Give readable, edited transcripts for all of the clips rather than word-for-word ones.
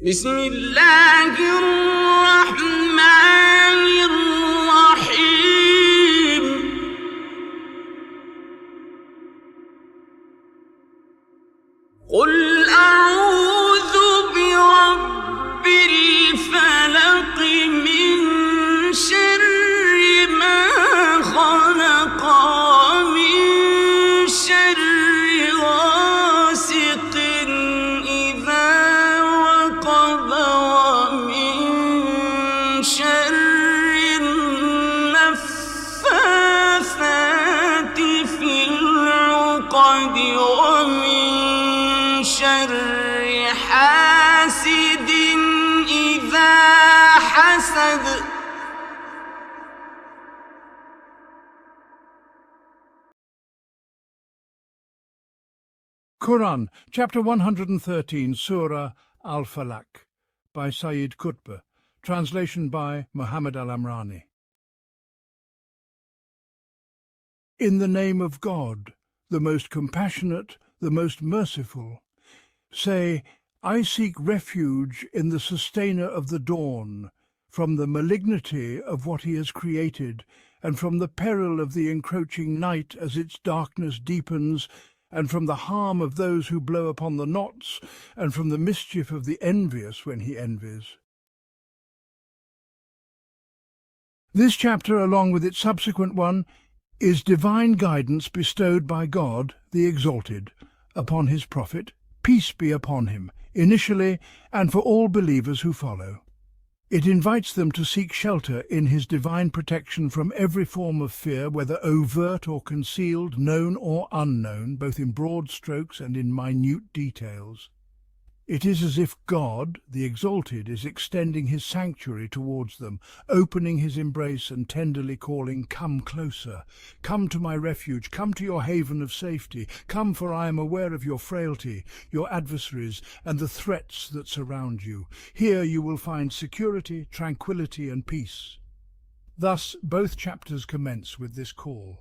بسم الله الرحمن الرحيم قل أعوذ برب الفلق من شر ما خلق ومن شر غاسق إذا وقب ومن شر النفاثات في العقد ومن شر حاسد إذا حسد. Qur'an Chapter 113, Surah al-Falaq, by Sayyid Qutb, translation by Muhammad al-Amrani. In the name of God, the most compassionate, the most merciful. Say, I seek refuge in the Sustainer of the dawn, from the malignity of what he has created, and from the peril of the encroaching night as its darkness deepens, and from the harm of those who blow upon the knots, and from the mischief of the envious when he envies. This chapter, along with its subsequent one, is divine guidance bestowed by God, the Exalted, upon his prophet, peace be upon him, initially and for all believers who follow. It invites them to seek shelter in his divine protection from every form of fear, whether overt or concealed, known or unknown, both in broad strokes and in minute details. It is as if God, the Exalted, is extending his sanctuary towards them, opening his embrace and tenderly calling, "Come closer, come to my refuge, come to your haven of safety, come, for I am aware of your frailty, your adversaries, and the threats that surround you. Here you will find security, tranquility, and peace." Thus both chapters commence with this call.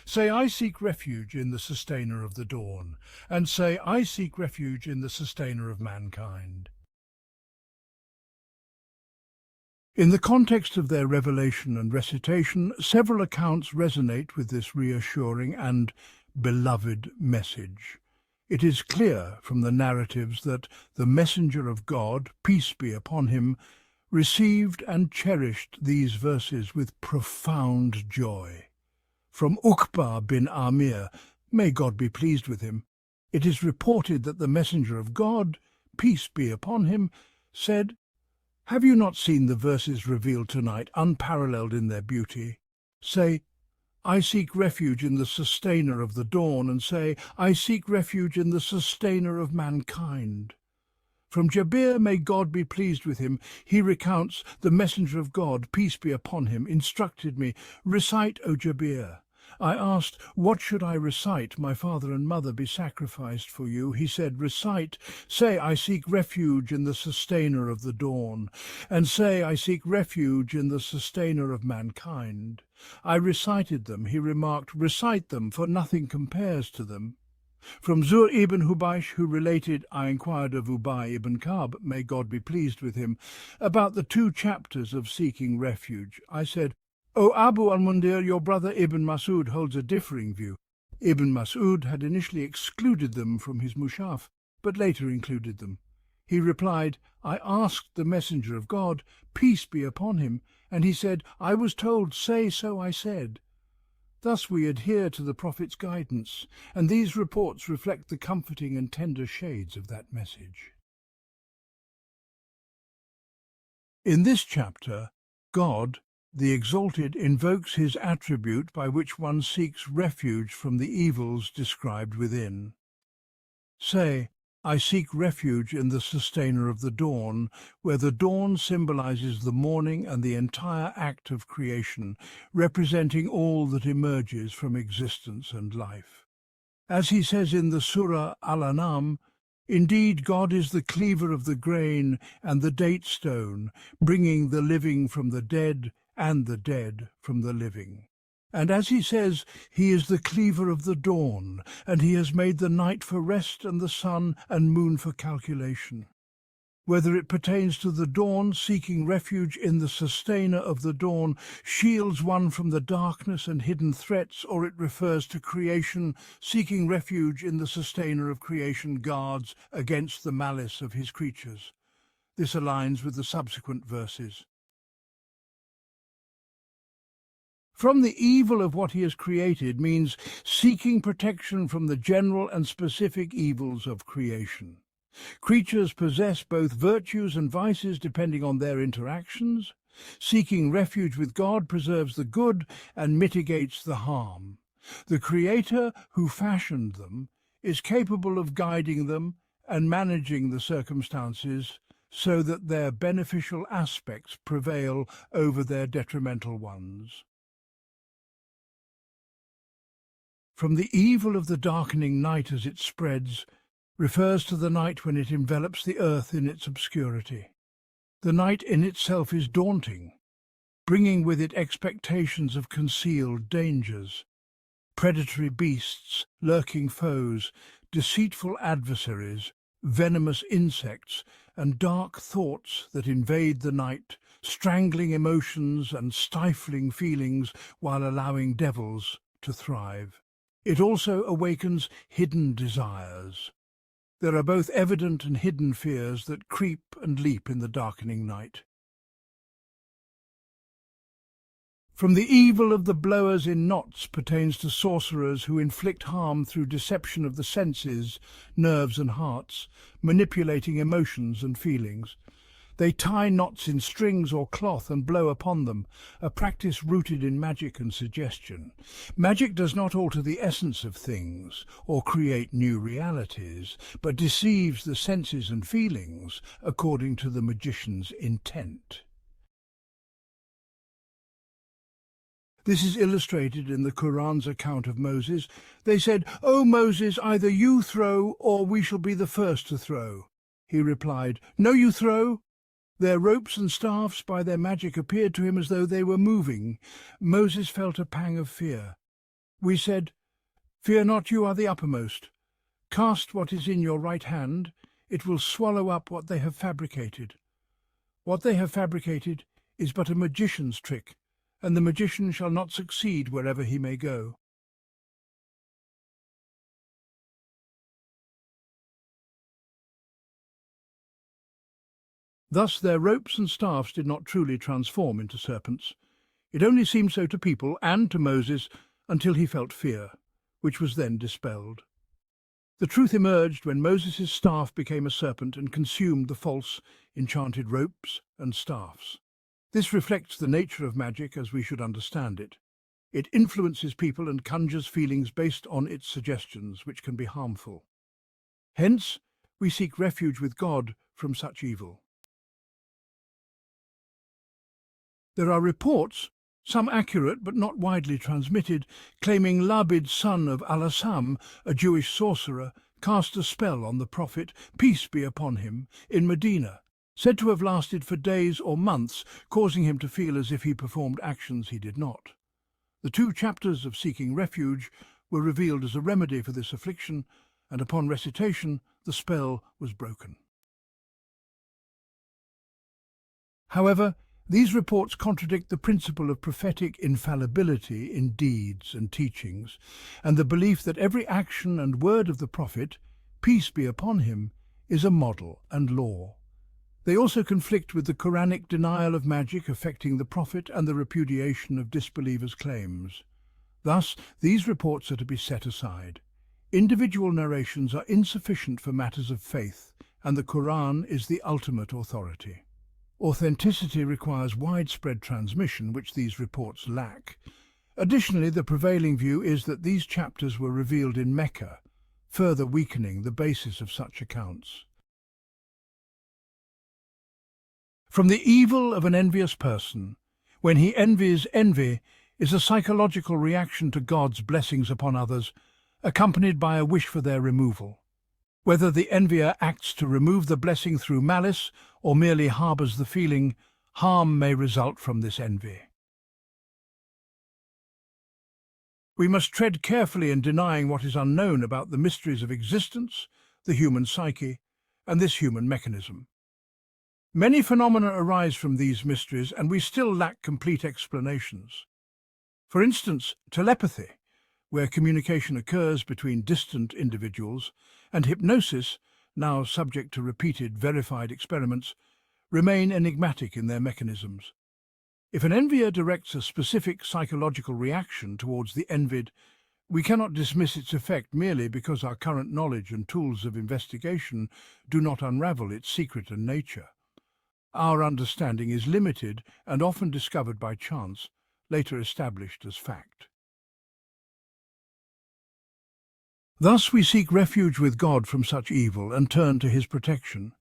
Say, I seek refuge in the Sustainer of the dawn, and say, I seek refuge in the Sustainer of mankind. In the context of their revelation and recitation, several accounts resonate with this reassuring and beloved message. It is clear from the narratives that the messenger of God, peace be upon him, received and cherished these verses with profound joy. From Uqba bin Amir, may God be pleased with him, it is reported that the messenger of God, peace be upon him, said, "Have you not seen the verses revealed tonight, unparalleled in their beauty? Say, I seek refuge in the Sustainer of the dawn, and say, I seek refuge in the Sustainer of mankind." From Jabir, may God be pleased with him, he recounts, the messenger of God, peace be upon him, instructed me, "Recite, O Jabir." I asked, "What should I recite? My father and mother be sacrificed for you." He said, "Recite, say, I seek refuge in the Sustainer of the dawn, and say, I seek refuge in the Sustainer of mankind." I recited them. He remarked, "Recite them, for nothing compares to them." From Zur ibn Hubaysh, who related, I inquired of Ubay ibn Ka'b, may God be pleased with him, about the 2 chapters of seeking refuge. I said, "O Abu al-Mundir, your brother Ibn Mas'ud holds a differing view." Ibn Mas'ud had initially excluded them from his mushaf, but later included them. He replied, "I asked the messenger of God, peace be upon him, and he said, I was told, say so I said." Thus we adhere to the Prophet's guidance, and these reports reflect the comforting and tender shades of that message. In this chapter, God, the Exalted, invokes his attribute by which one seeks refuge from the evils described within. Say, I seek refuge in the Sustainer of the dawn, where the dawn symbolizes the morning and the entire act of creation, representing all that emerges from existence and life. As he says in the Surah Al-An'am, "Indeed, God is the cleaver of the grain and the date stone, bringing the living from the dead and the dead from the living." And as he says, he is the cleaver of the dawn, and he has made the night for rest and the sun and moon for calculation. Whether it pertains to the dawn, seeking refuge in the sustainer of the dawn shields one from the darkness and hidden threats, or it refers to creation, seeking refuge in the sustainer of creation guards against the malice of his creatures. This aligns with the subsequent verses. From the evil of what he has created means seeking protection from the general and specific evils of creation. Creatures possess both virtues and vices depending on their interactions. Seeking refuge with God preserves the good and mitigates the harm. The Creator who fashioned them is capable of guiding them and managing the circumstances so that their beneficial aspects prevail over their detrimental ones. From the evil of the darkening night as it spreads refers to the night when it envelops the earth in its obscurity. The night in itself is daunting, bringing with it expectations of concealed dangers, predatory beasts, lurking foes, deceitful adversaries, venomous insects, and dark thoughts that invade the night, strangling emotions and stifling feelings while allowing devils to thrive. It also awakens hidden desires. There are both evident and hidden fears that creep and leap in the darkening night. From the evil of the blowers in knots pertains to sorcerers who inflict harm through deception of the senses, nerves and hearts, manipulating emotions and feelings. They tie knots in strings or cloth and blow upon them, a practice rooted in magic and suggestion. Magic does not alter the essence of things or create new realities, but deceives the senses and feelings according to the magician's intent. This is illustrated in the Qur'an's account of Moses. They said, "O Moses, either you throw or we shall be the first to throw." He replied, "No, you throw." Their ropes and staffs by their magic appeared to him as though they were moving. Moses felt a pang of fear. We said, "Fear not, you are the uppermost. Cast what is in your right hand. It will swallow up what they have fabricated. What they have fabricated is but a magician's trick, and the magician shall not succeed wherever he may go." Thus their ropes and staffs did not truly transform into serpents. It only seemed so to people and to Moses until he felt fear, which was then dispelled. The truth emerged when Moses' staff became a serpent and consumed the false, enchanted ropes and staffs. This reflects the nature of magic as we should understand it. It influences people and conjures feelings based on its suggestions, which can be harmful. Hence, we seek refuge with God from such evil. There are reports, some accurate but not widely transmitted, claiming Labid, son of al-Assam, a Jewish sorcerer, cast a spell on the Prophet, peace be upon him, in Medina, said to have lasted for days or months, causing him to feel as if he performed actions he did not. The 2 chapters of Seeking Refuge were revealed as a remedy for this affliction, and upon recitation the spell was broken. However, these reports contradict the principle of prophetic infallibility in deeds and teachings, and the belief that every action and word of the Prophet, peace be upon him, is a model and law. They also conflict with the Quranic denial of magic affecting the Prophet and the repudiation of disbelievers' claims. Thus, these reports are to be set aside. Individual narrations are insufficient for matters of faith, and the Qur'an is the ultimate authority. Authenticity requires widespread transmission, which these reports lack. Additionally, the prevailing view is that these chapters were revealed in Mecca, further weakening the basis of such accounts. From the evil of an envious person, when he envies, envy is a psychological reaction to God's blessings upon others, accompanied by a wish for their removal. Whether the envier acts to remove the blessing through malice or merely harbours the feeling, harm may result from this envy. We must tread carefully in denying what is unknown about the mysteries of existence, the human psyche, and this human mechanism. Many phenomena arise from these mysteries, and we still lack complete explanations. For instance, telepathy, where communication occurs between distant individuals, and hypnosis, now subject to repeated verified experiments, remain enigmatic in their mechanisms. If an envier directs a specific psychological reaction towards the envied, we cannot dismiss its effect merely because our current knowledge and tools of investigation do not unravel its secret and nature. Our understanding is limited and often discovered by chance, later established as fact. Thus we seek refuge with God from such evil and turn to his protection.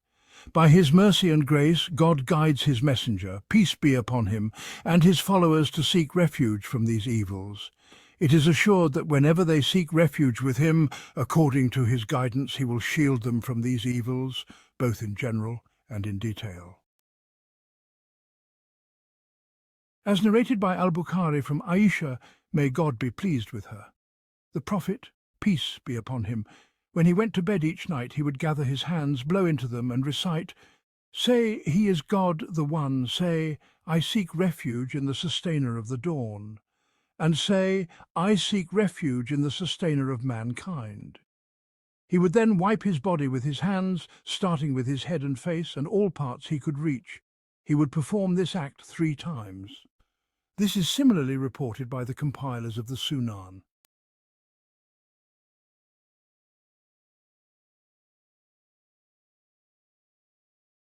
By his mercy and grace, God guides his messenger, peace be upon him, and his followers to seek refuge from these evils. It is assured that whenever they seek refuge with him, according to his guidance, he will shield them from these evils, both in general and in detail. As narrated by al-Bukhari from Aisha, may God be pleased with her, the Prophet, peace be upon him, when he went to bed each night, he would gather his hands, blow into them, and recite, "Say, he is God the One. Say, I seek refuge in the Sustainer of the Dawn. And say, I seek refuge in the Sustainer of mankind." He would then wipe his body with his hands, starting with his head and face and all parts he could reach. He would perform this act 3 times. This is similarly reported by the compilers of the Sunan.